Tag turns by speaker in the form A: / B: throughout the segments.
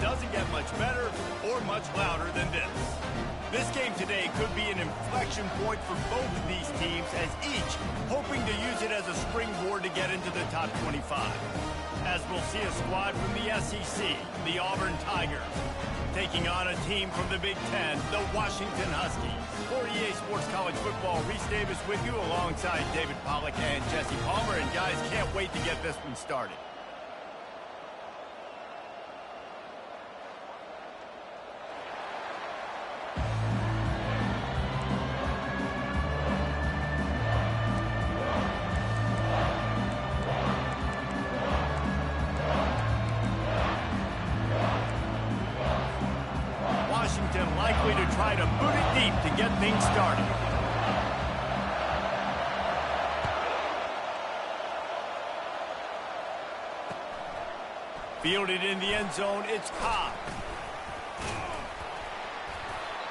A: doesn't get much better or much louder than this. This game today could be an inflection point for both of these teams, as each hoping to use it as a springboard to get into the top 25. As we'll see a squad from the SEC, the Auburn Tigers, taking on a team from the Big Ten, the Washington Huskies. For EA Sports College Football, Reese Davis with you alongside David Pollack and Jesse Palmer. And guys, can't wait to get this one started. Likely to try to boot it deep to get things started. Fielded in the end zone, it's Cobb.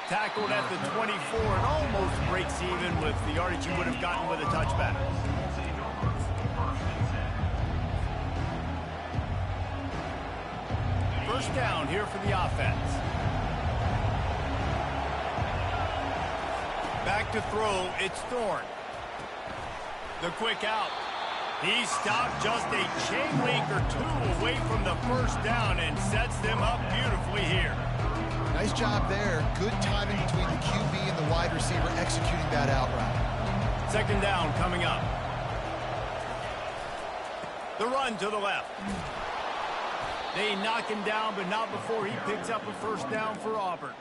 A: Tackled at the 24 and almost breaks even with the yardage he would have gotten with a touchback. First down here for the offense. Back to throw, it's Thorne. The quick out. He stopped just a chain link or two away from the first down and sets them up beautifully here.
B: Nice job there. Good timing between the QB and the wide receiver executing that out route.
A: Second down coming up. The run to the left. They knock him down, but not before he picks up a first down for Auburn.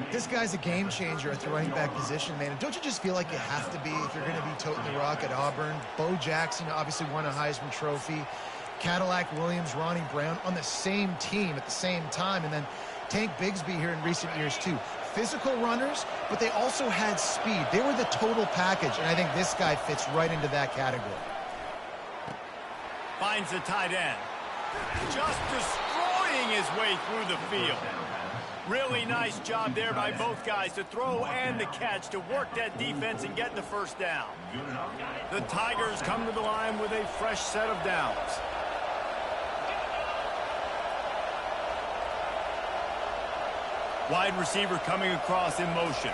B: This guy's a game changer at the running back position, man. And don't you just feel like you have to be if you're going to be toting the rock at Auburn? Bo Jackson obviously won a Heisman Trophy. Cadillac Williams, Ronnie Brown on the same team at the same time. And then Tank Bigsby here in recent years, too. Physical runners, but they also had speed. They were the total package, and I think this guy fits right into that category.
A: Finds the tight end. Just destroying his way through the field. Really nice job there by both guys to throw and the catch to work that defense and get the first down. The Tigers come to the line with a fresh set of downs. Wide receiver coming across in motion.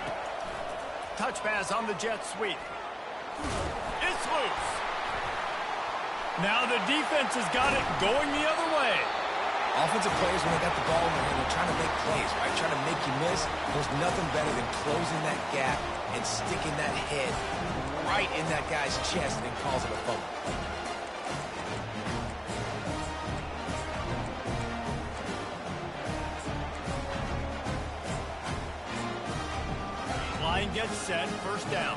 A: Touch pass on the jet sweep. It's loose. Now the defense has got it going the other way.
C: Offensive players, when they got the ball in their hand, they're trying to make plays, right? Trying to make you miss. There's nothing better than closing that gap and sticking that head right in that guy's chest and then causing a fumble.
A: Line gets set, first down.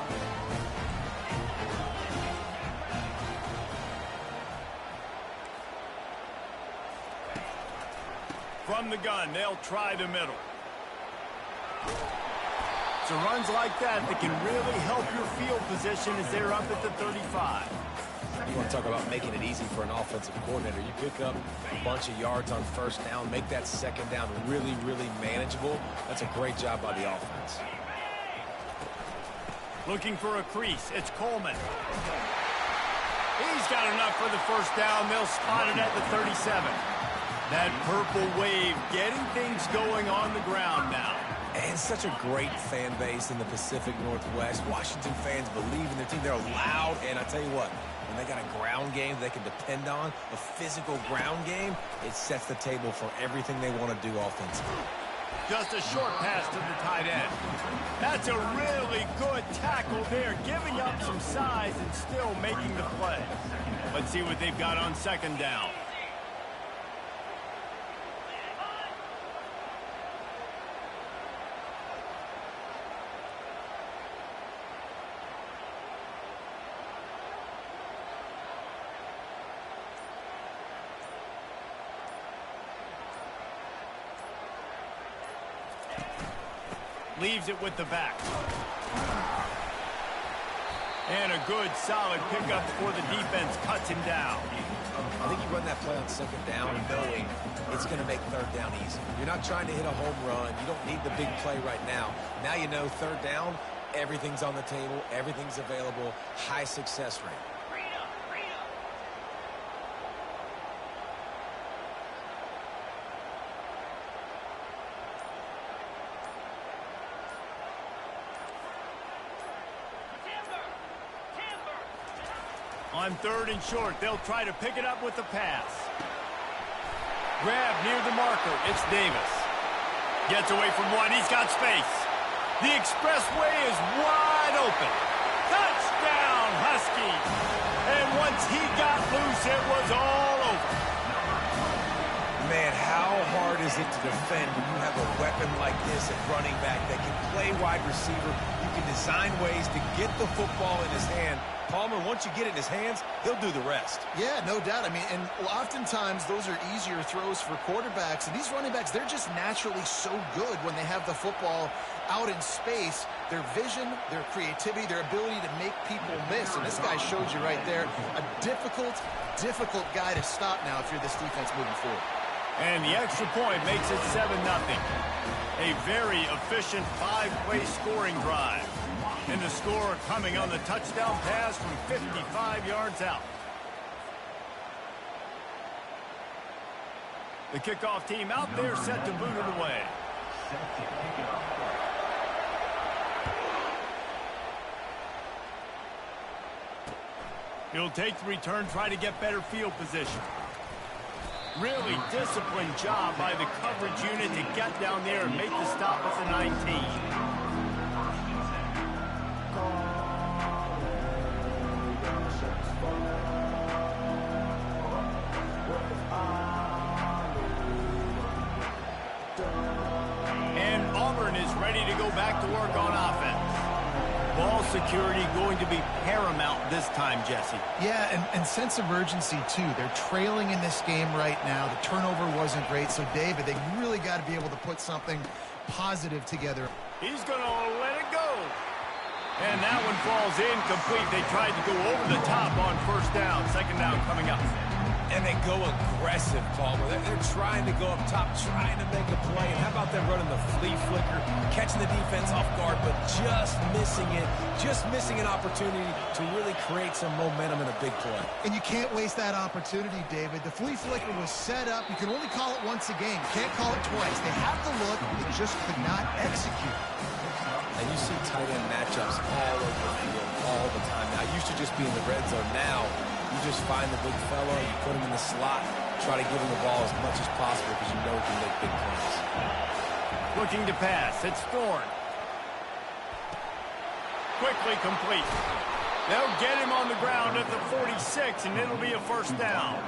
A: From the gun, they'll try the middle. So runs like that can really help your field position as they're up at the 35.
C: You want to talk about making it easy for an offensive coordinator. You pick up a bunch of yards on first down, make that second down really, really manageable. That's a great job by the offense.
A: Looking for a crease, it's Coleman. He's got enough for the first down. They'll spot it at the 37. That purple wave getting things going on the ground now.
C: And such a great fan base in the Pacific Northwest. Washington fans believe in their team. They're loud, and I tell you what, when they got a ground game they can depend on, a physical ground game, it sets the table for everything they want to do offensively.
A: Just a short pass to the tight end. That's a really good tackle there, giving up some size and still making the play. Let's see what they've got on second down. Leaves it with the back. And a good, solid pickup before the defense cuts him down.
C: I think you run that play on second down knowing it's going to make third down easy. You're not trying to hit a home run. You don't need the big play right now. Now you know third down, everything's on the table, everything's available, high success rate.
A: On 3rd and short, they'll try to pick it up with the pass. Grab near the marker. It's Davis. Gets away from one. He's got space. The expressway is wide open. Touchdown, Huskies. And once he got loose, it was all over.
C: Man, how hard is it to defend when you have a weapon like this at running back that can play wide receiver? You can design ways to get the football in his hand. Palmer, once you get it in his hands, he'll do the rest.
B: Yeah, no doubt. I mean, and oftentimes those are easier throws for quarterbacks. And these running backs, they're just naturally so good when they have the football out in space. Their vision, their creativity, their ability to make people miss. And this guy showed you right there, a difficult guy to stop now if you're this defense moving forward.
A: And the extra point makes it 7-0. A very efficient 5-play scoring drive. And the score coming on the touchdown pass from 55 yards out. The kickoff team out there set to boot it away. He'll take the return, try to get better field position. Really disciplined job by the coverage unit to get down there and make the stop at the 19. And Auburn is ready to go back to work on offense. Ball security going to be paramount this time, Jesse.
B: Yeah, and sense of urgency, too. They're trailing in this game right now. The turnover wasn't great. So, David, they really got to be able to put something positive together.
A: He's going to let it go. And that one falls incomplete. They tried to go over the top on 1st down. 2nd down coming up.
C: And they go aggressive, Palmer. They're trying to go up top, trying to make a play. And how about them running the flea flicker, catching the defense off guard, but just missing it, just missing an opportunity to really create some momentum in a big play.
B: And you can't waste that opportunity, David. The flea flicker was set up. You can only call it once a game. You can't call it twice. They have the look. They just could not execute.
C: And you see tight end matchups all over the field all the time. Now, it used to just be in the red zone. Now, you just find the big fellow, you put him in the slot, try to give him the ball as much as possible because you know he can make big plays.
A: Looking to pass. It's Thorne. Quickly complete. They'll get him on the ground at the 46, and it'll be a 1st down.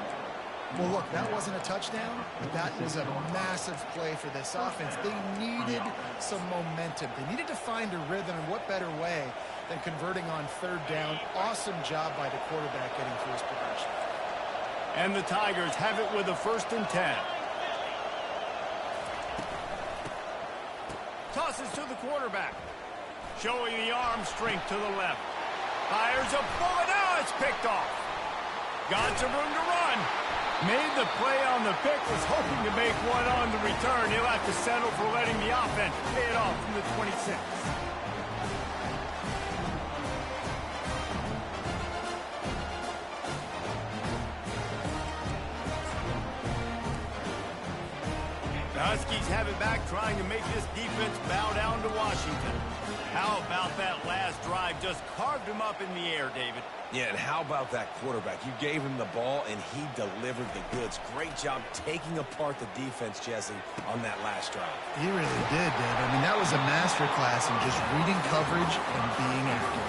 B: Well, look, that wasn't a touchdown, but that was a massive play for this offense. They needed some momentum. They needed to find a rhythm, and what better way than converting on 3rd down. Awesome job by the quarterback getting through his progression.
A: And the Tigers have it with a 1st and 10. Tosses to the quarterback. Showing the arm strength to the left. Fires a bullet. Now it's picked off. Got some room to run. Made the play on the pick. Was hoping to make one on the return. He'll have to settle for letting the offense pay it off from the 26. The Huskies have it back, trying to make this defense bow down to Washington. How about that last drive? Just carved him up in the air, David.
C: Yeah, and how about that quarterback? You gave him the ball, and he delivered the goods. Great job taking apart the defense, Jesse, on that last drive.
B: He really did, Dave. I mean, that was a masterclass in just reading coverage and being active.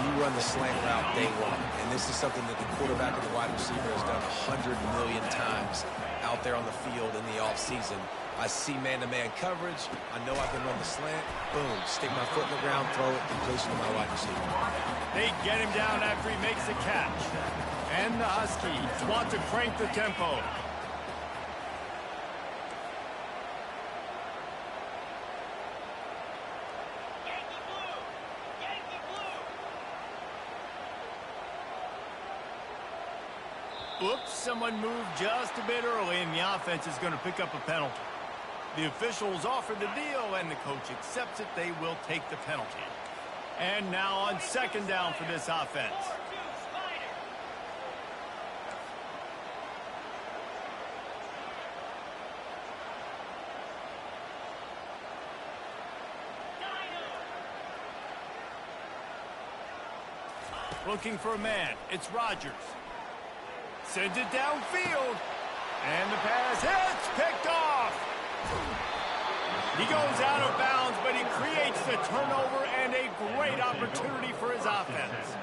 C: You run the slant route day one, and this is something that the quarterback and the wide receiver has done 100 million times out there on the field in the offseason. I see man-to-man coverage. I know I can run the slant. Boom, stick my foot in the ground, throw it, completion to my wide receiver.
A: They get him down after he makes the catch. And the Huskies want to crank the tempo. Oops, someone moved just a bit early, and the offense is going to pick up a penalty. The officials offer the deal, and the coach accepts it. They will take the penalty. And now on 2nd down for this offense. Looking for a man. It's Rodgers. Sends it downfield. And the pass hits. Picked off. He goes out of bounds, but he creates the turnover and a great opportunity for his offense.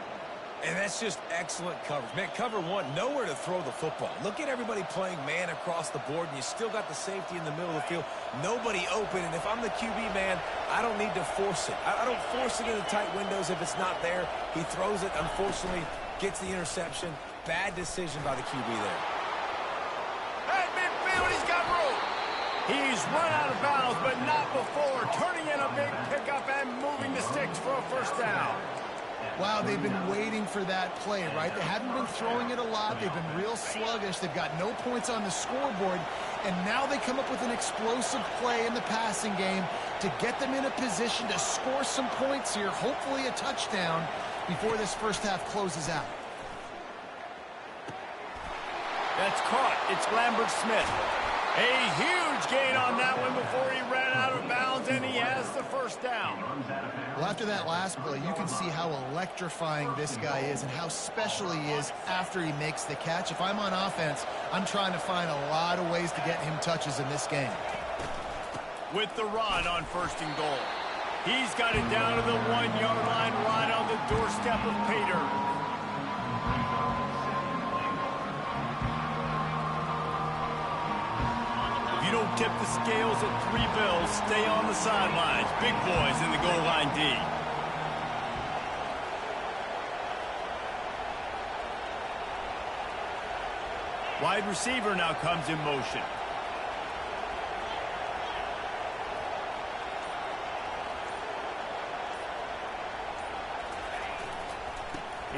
C: And that's just excellent coverage. Man, cover one, nowhere to throw the football. Look at everybody playing man across the board, and you still got the safety in the middle of the field. Nobody open, and if I'm the QB, man, I don't need to force it. I don't force it into tight windows if it's not there. He throws it, unfortunately, gets the interception. Bad decision by the QB there.
A: At midfield, he's got room. He's run out of bounds, but not before. Turning in a big pickup and moving the sticks for a first down.
B: Wow, they've been waiting for that play, right? They haven't been throwing it a lot. They've been real sluggish. They've got no points on the scoreboard. And now they come up with an explosive play in the passing game to get them in a position to score some points here, hopefully a touchdown, before this first half closes out.
A: That's caught. It's Lambert Smith. A huge gain on that one before he ran out of bounds, and he has the first down.
B: Well, after that last play, you can see how electrifying this guy is and how special he is after he makes the catch. If I'm on offense, I'm trying to find a lot of ways to get him touches in this game.
A: With the run on 1st and goal. He's got it down to the 1-yard line right on the doorstep of Pater. If you don't tip the scales at 3 bills, stay on the sidelines. Big boys in the goal line D. Wide receiver now comes in motion.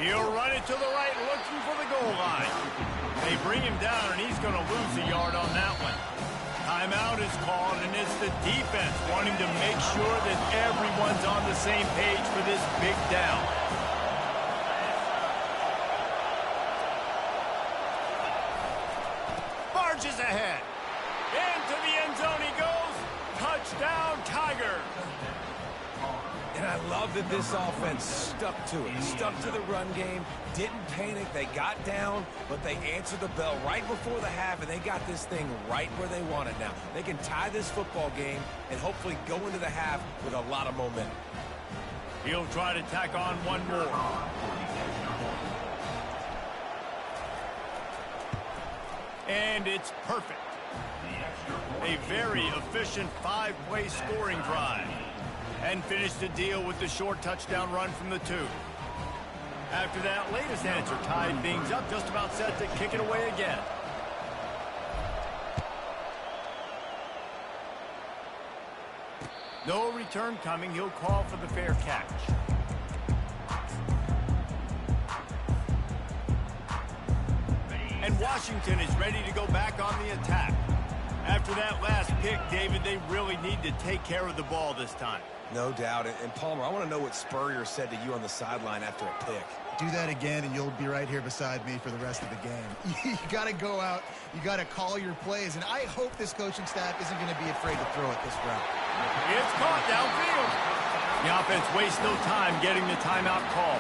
A: He'll run it to the right, looking for the goal line. They bring him down, and he's going to lose a yard on that one. Timeout is called, and it's the defense wanting to make sure that everyone's on the same page for this big down. Barges ahead. Into the end zone he goes. Touchdown, Tiger.
C: And I love that this offense stuck to it, stuck to the run game, didn't panic. They got down, but they answered the bell right before the half, and they got this thing right where they want it now. They can tie this football game and hopefully go into the half with a lot of momentum.
A: He'll try to tack on one more. And it's perfect. A very efficient 5-play scoring drive. And finished the deal with the short touchdown run from the 2. After that latest answer tied things up, just about set to kick it away again. No return coming. He'll call for the fair catch. And Washington is ready to go back on the attack. After that last pick, David, they really need to take care of the ball this time.
C: No doubt. And Palmer, I want to know what Spurrier said to you on the sideline after a pick.
B: Do that again, and you'll be right here beside me for the rest of the game. You got to go out. You got to call your plays. And I hope this coaching staff isn't going to be afraid to throw it this route.
A: It's caught downfield. The offense wastes no time getting the timeout call.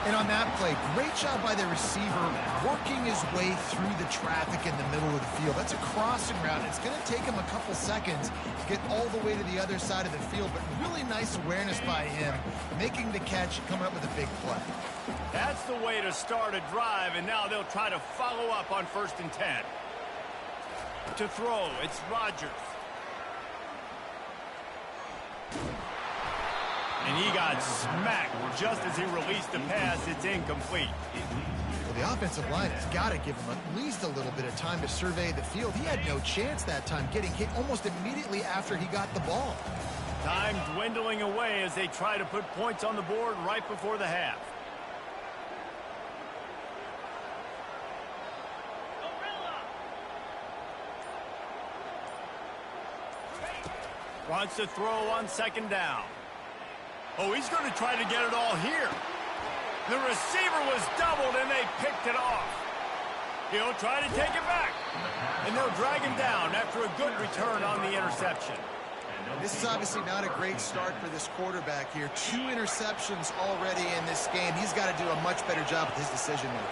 B: And on that play, great job by the receiver working his way through the traffic in the middle of the field. That's a crossing route. It's going to take him a couple seconds to get all the way to the other side of the field, but really nice awareness by him, making the catch, coming up with a big play.
A: That's the way to start a drive, and now they'll try to follow up on 1st and 10. To throw, it's Rodgers. And he got smacked just as he released the pass. It's incomplete.
B: Well, the offensive line has got to give him at least a little bit of time to survey the field. He had no chance that time, getting hit almost immediately after he got the ball.
A: Time dwindling away as they try to put points on the board right before the half. Wants to throw on 2nd down. Oh, he's going to try to get it all here. The receiver was doubled, and they picked it off. He'll try to take it back. And they'll drag him down after a good return on the interception.
B: This is obviously not a great start for this quarterback here. 2 interceptions already in this game. He's got to do a much better job with his decision making.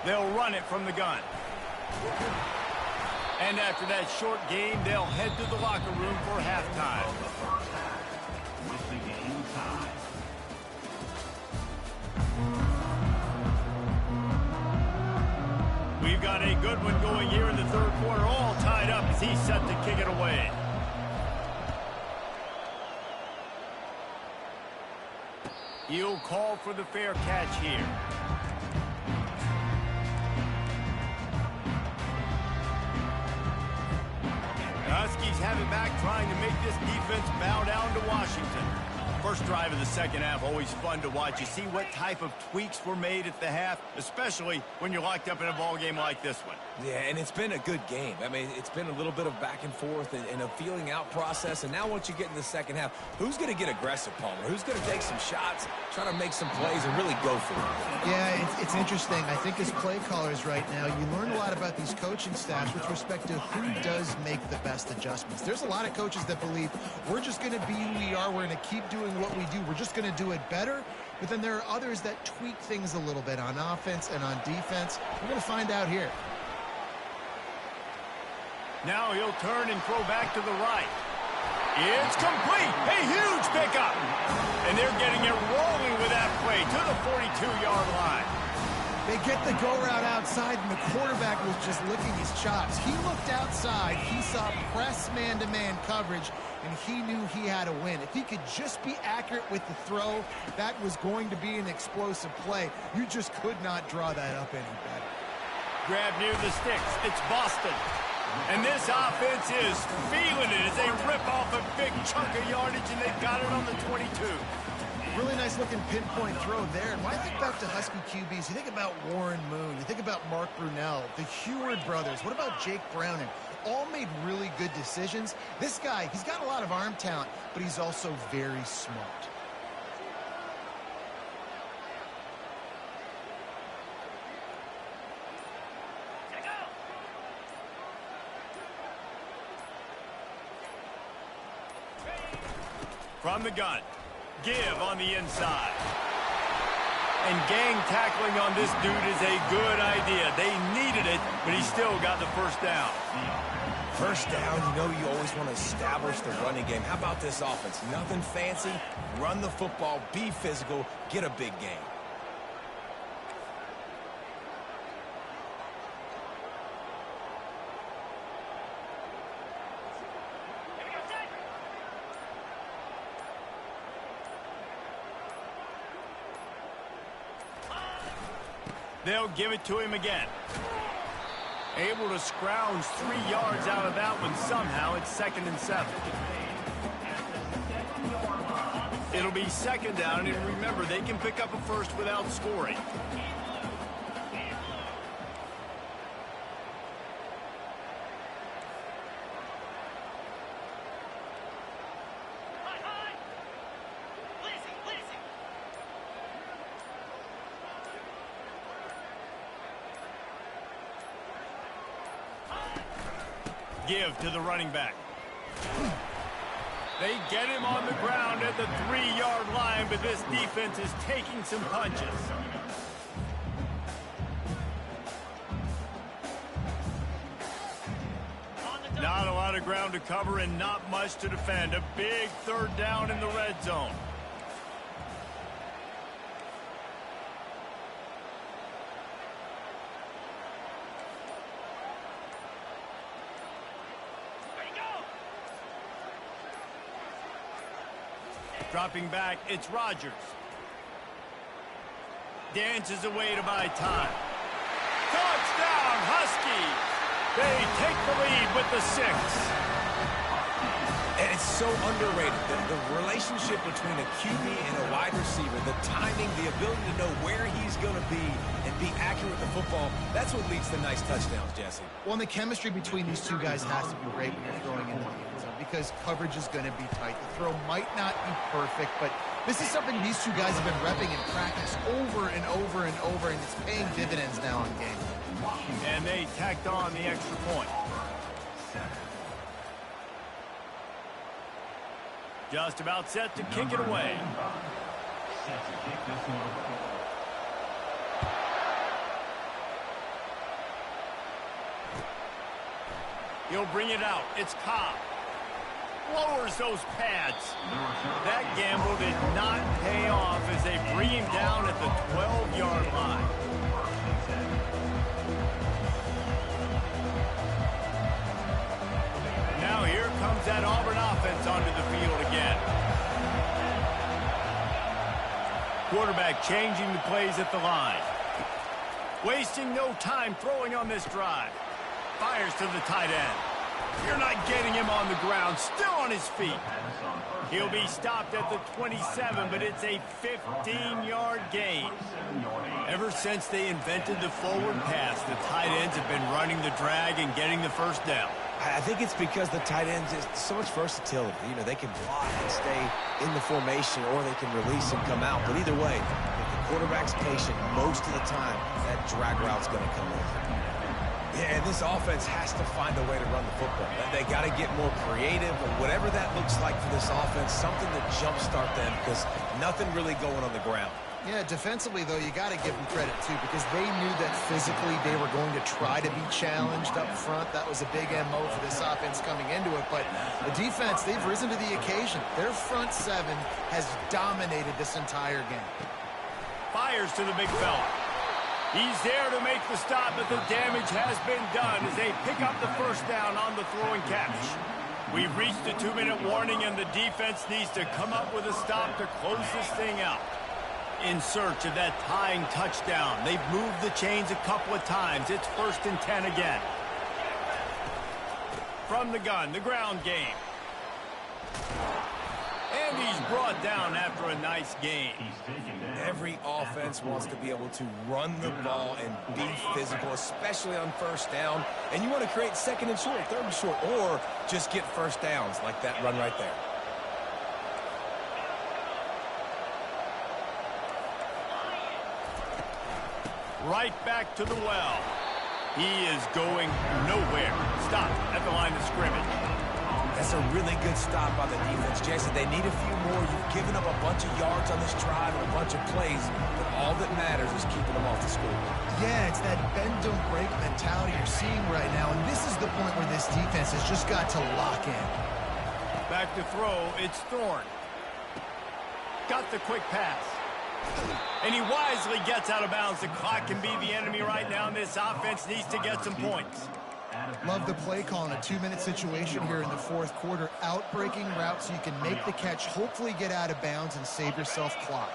A: They'll run it from the gun. And after that short game, they'll head to the locker room for halftime. We've got a good one going here in the third quarter, all tied up as he's set to kick it away. He'll call for the fair catch here. The Huskies have it back, trying to make this defense bow down to Washington. First drive of the second half, always fun to watch. You see what type of tweaks were made at the half, especially when you're locked up in a ball game like this one.
C: Yeah, and it's been a good game. I mean, it's been a little bit of back and forth and a feeling out process. And now once you get in the second half, who's going to get aggressive, Palmer? Who's going to take some shots, try to make some plays, and really go for it?
B: Yeah, it's interesting. I think as play callers right now, you learn a lot about these coaching staffs with respect to who does make the best adjustments. There's a lot of coaches that believe we're just going to be who we are. We're going to keep doing what we do. We're just going to do it better. But then there are others that tweak things a little bit on offense and on defense. We're going to find out here.
A: Now he'll turn and throw back to the right. It's complete. A huge pickup. And they're getting it rolling with that play to the 42-yard line.
B: They get the go route outside, and the quarterback was just licking his chops. He looked outside. He saw press man-to-man coverage, and he knew he had to win. If he could just be accurate with the throw, that was going to be an explosive play. You just could not draw that up any better.
A: Grab near the sticks. It's Boston. And this offense is feeling it as they rip off a big chunk of yardage, and they've got it on the 22.
B: Really nice looking pinpoint throw there. And when I think back to Husky QBs, you think about Warren Moon, you think about Mark Brunell, the Heward brothers. What about Jake Browning? All made really good decisions. This guy, he's got a lot of arm talent, but he's also very smart.
A: From the gun. Give on the inside. And gang tackling on this dude is a good idea. They needed it, but he still got the first down.
C: First down, you know you always want to establish the running game. How about this offense? Nothing fancy. Run the football, be physical, get a big game.
A: They'll give it to him again. Able to scrounge 3 yards out of that one somehow. It's 2nd and 7. It'll be 2nd down, and remember, they can pick up a first without scoring. Give to the running back. They get him on the ground at the 3-yard line, but this defense is taking some punches. Not a lot of ground to cover and not much to defend. A big 3rd down in the red zone. Dropping back, it's Rodgers. Dances away to buy time. Touchdown, Huskies! They take the lead with the 6.
C: And it's so underrated. The relationship between a QB and a wide receiver, the timing, the ability to know where he's going to be and be accurate with the football, that's what leads to nice touchdowns, Jesse.
B: Well, and the chemistry between these two guys has to be great when you're throwing into the end zone because coverage is going to be tight. The throw might not be perfect, but this is something these two guys have been repping in practice over and over and over, and it's paying dividends now in game.
A: And they tacked on the extra point. Just about set to kick it away. He'll bring it out. It's Cobb. Lowers those pads. That gamble did not pay off as they bring him down at the 12-yard line. Now here comes that Auburn offense onto the field again. Quarterback changing the plays at the line. Wasting no time throwing on this drive. Fires to the tight end. You're not getting him on the ground. Still on his feet. He'll be stopped at the 27, but it's a 15-yard gain. Ever since they invented the forward pass, the tight ends have been running the drag and getting the first down.
C: I think it's because the tight ends is so much versatility. You know, they can block and stay in the formation, or they can release and come out. But either way, if the quarterback's patient most of the time, that drag route's going to come over. Yeah, and this offense has to find a way to run the football. They got to get more creative, or whatever that looks like for this offense, something to jumpstart them, because nothing really going on the ground.
B: Yeah, defensively, though, you got to give them credit, too, because they knew that physically they were going to try to be challenged up front. That was a big MO for this offense coming into it. But the defense, they've risen to the occasion. Their front seven has dominated this entire game.
A: Fires to the big fella. He's there to make the stop, but the damage has been done as they pick up the first down on the throwing catch. We've reached the 2-minute warning, and the defense needs to come up with a stop to close this thing out. In search of that tying touchdown. They've moved the chains a couple of times. It's 1st and 10 again. From the gun, the ground game. And he's brought down after a nice gain.
C: Every offense wants to be able to run the ball and be physical, especially on first down. And you want to create 2nd and short, 3rd and short, or just get first downs like that run right there.
A: Right back to the well. He is going nowhere. Stop at the line of scrimmage.
C: That's a really good stop by the defense, Jason. They need a few more. You've given up a bunch of yards on this drive and a bunch of plays, but all that matters is keeping them off the scoreboard.
B: Yeah, it's that bend, don't break mentality you're seeing right now, and this is the point where this defense has just got to lock in.
A: Back to throw, it's Thorne. Got the quick pass. And he wisely gets out of bounds. The clock can be the enemy right now, and this offense needs to get some points.
B: Love the play call in a 2-minute situation here in the 4th quarter. Out-breaking route so you can make the catch, hopefully get out of bounds, and save yourself clock.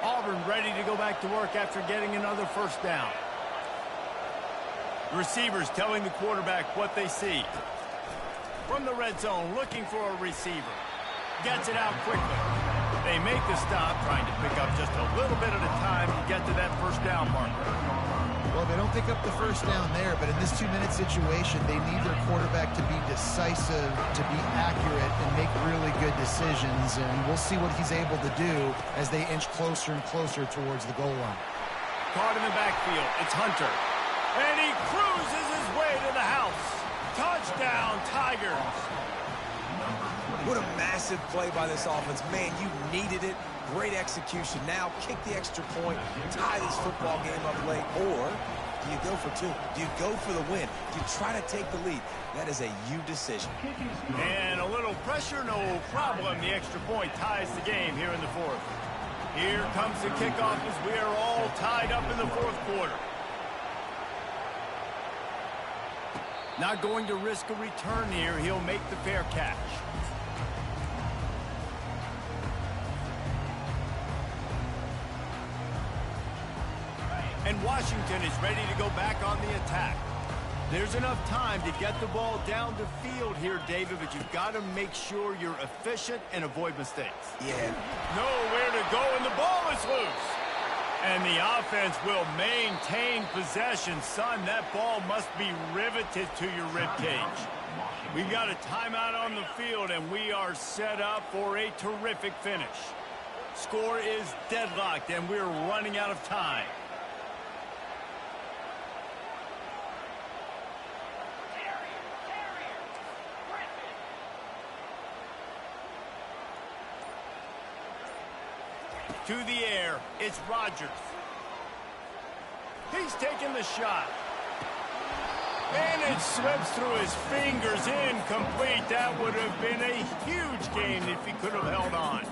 A: Auburn ready to go back to work after getting another first down. Receivers telling the quarterback what they see. From the red zone, looking for a receiver. Gets it out quickly. They make the stop, trying to pick up just a little bit at a time to get to that first down marker.
B: Well, they don't pick up the first down there, but in this 2-minute situation, they need their quarterback to be decisive, to be accurate, and make really good decisions. And we'll see what he's able to do as they inch closer and closer towards the goal line.
A: Caught in the backfield. It's Hunter. And he cruises his way to the house. Touchdown, Tigers.
C: What a massive play by this offense. Man, you needed it. Great execution. Now kick the extra point, tie this football game up late, or do you go for 2? Do you go for the win? Do you try to take the lead? That is a you decision.
A: And a little pressure, no problem. The extra point ties the game here in the 4th. Here comes the kickoff as we are all tied up in the 4th quarter. Not going to risk a return here. He'll make the fair catch. And Washington is ready to go back on the attack. There's enough time to get the ball down the field here, David, but you've got to make sure you're efficient and avoid mistakes.
C: Yeah.
A: Nowhere to go, and the ball is loose. And the offense will maintain possession. Son, that ball must be riveted to your ribcage. We've got a timeout on the field, and we are set up for a terrific finish. Score is deadlocked, and we're running out of time. To the air, it's Rodgers. He's taking the shot. And it slips through his fingers, incomplete. That would have been a huge gain if he could have held on.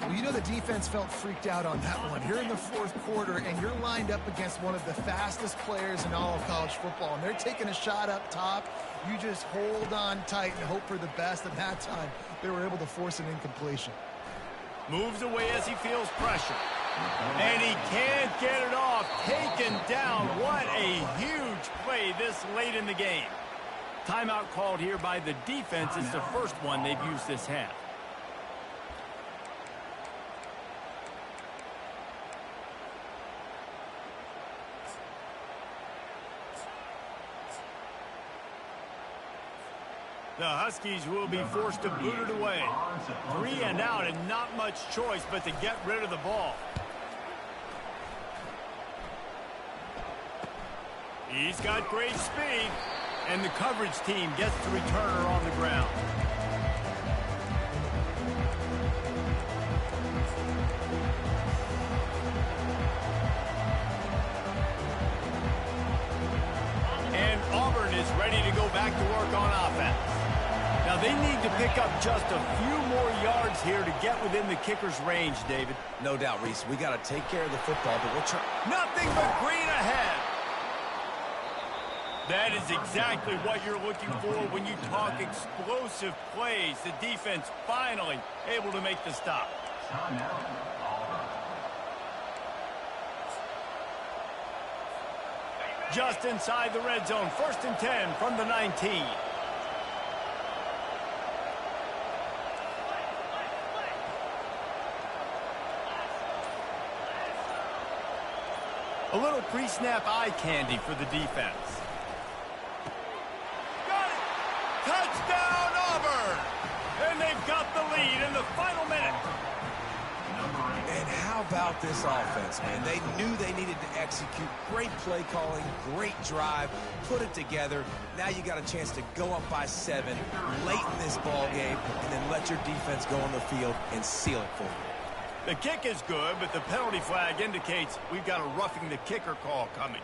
B: Well, you know the defense felt freaked out on that one. You're in the fourth quarter, and you're lined up against one of the fastest players in all of college football, and they're taking a shot up top. You just hold on tight and hope for the best. At that time, they were able to force an incompletion.
A: Moves away as he feels pressure. And he can't get it off. Taken down. What a huge play this late in the game. Timeout called here by the defense. It's the first one they've used this half. The Huskies will be forced to boot it away. 3 and out and not much choice but to get rid of the ball. He's got great speed, and the coverage team gets the returner on the ground. And Auburn is ready to go back to work on offense. Now they need to pick up just a few more yards here to get within the kicker's range, David.
C: No doubt, Reese. We got to take care of the football, but we'll try.
A: Nothing but green ahead. That is exactly what you're looking for when you talk explosive plays. The defense finally able to make the stop. Just inside the red zone. 1st and 10 from the 19. A little pre-snap eye candy for the defense. Touchdown, Auburn! And they've got the lead in the final minute.
C: And how about this offense, man? They knew they needed to execute. Great play calling, great drive, put it together. Now you got a chance to go up by 7 late in this ball game and then let your defense go on the field and seal it for you.
A: The kick is good, but the penalty flag indicates we've got a roughing the kicker call coming.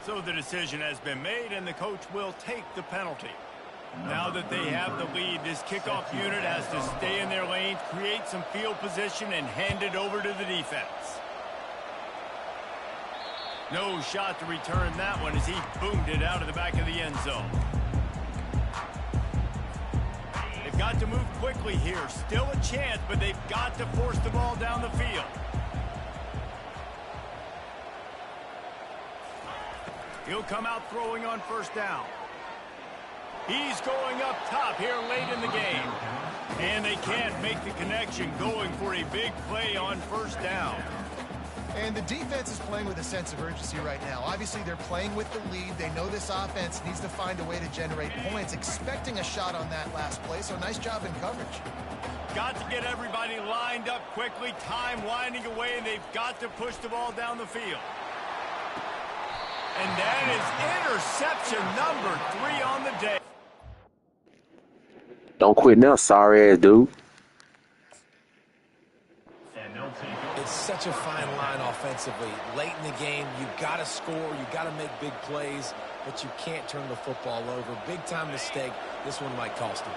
A: So the decision has been made, and the coach will take the penalty. Now that they have the lead, this kickoff unit has to stay in their lane, create some field position, and hand it over to the defense. No shot to return that one as he boomed it out of the back of the end zone. They've got to move quickly here. Still a chance, but they've got to force the ball down the field. He'll come out throwing on 1st down. He's going up top here late in the game. And they can't make the connection, going for a big play on 1st down.
B: And the defense is playing with a sense of urgency right now. Obviously, they're playing with the lead. They know this offense needs to find a way to generate points, expecting a shot on that last play. So nice job in coverage.
A: Got to get everybody lined up quickly. Time winding away, and they've got to push the ball down the field. And that is interception number 3 on the day.
D: Don't quit now, sorry ass dude.
C: It's such a fine line offensively. Late in the game, you got to score, you got to make big plays, but you can't turn the football over. Big time mistake. This one might cost him.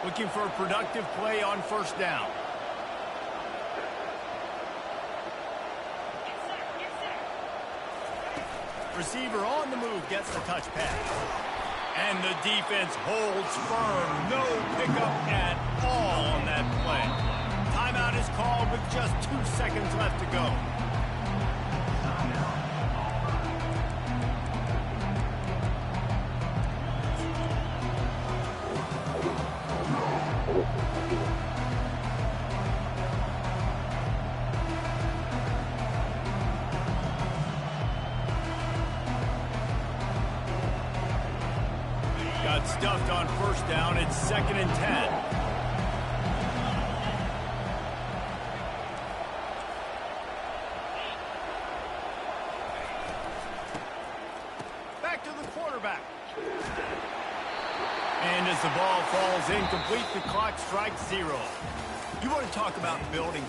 A: Looking for a productive play on 1st down. Receiver on the move gets the touch pass. And the defense holds firm. No pickup at all on that play. Timeout is called with just 2 seconds left to go. Got stuffed on 1st down. It's 2nd and 10. Back to the quarterback. And as the ball falls incomplete, the clock strikes 0. You want to talk about building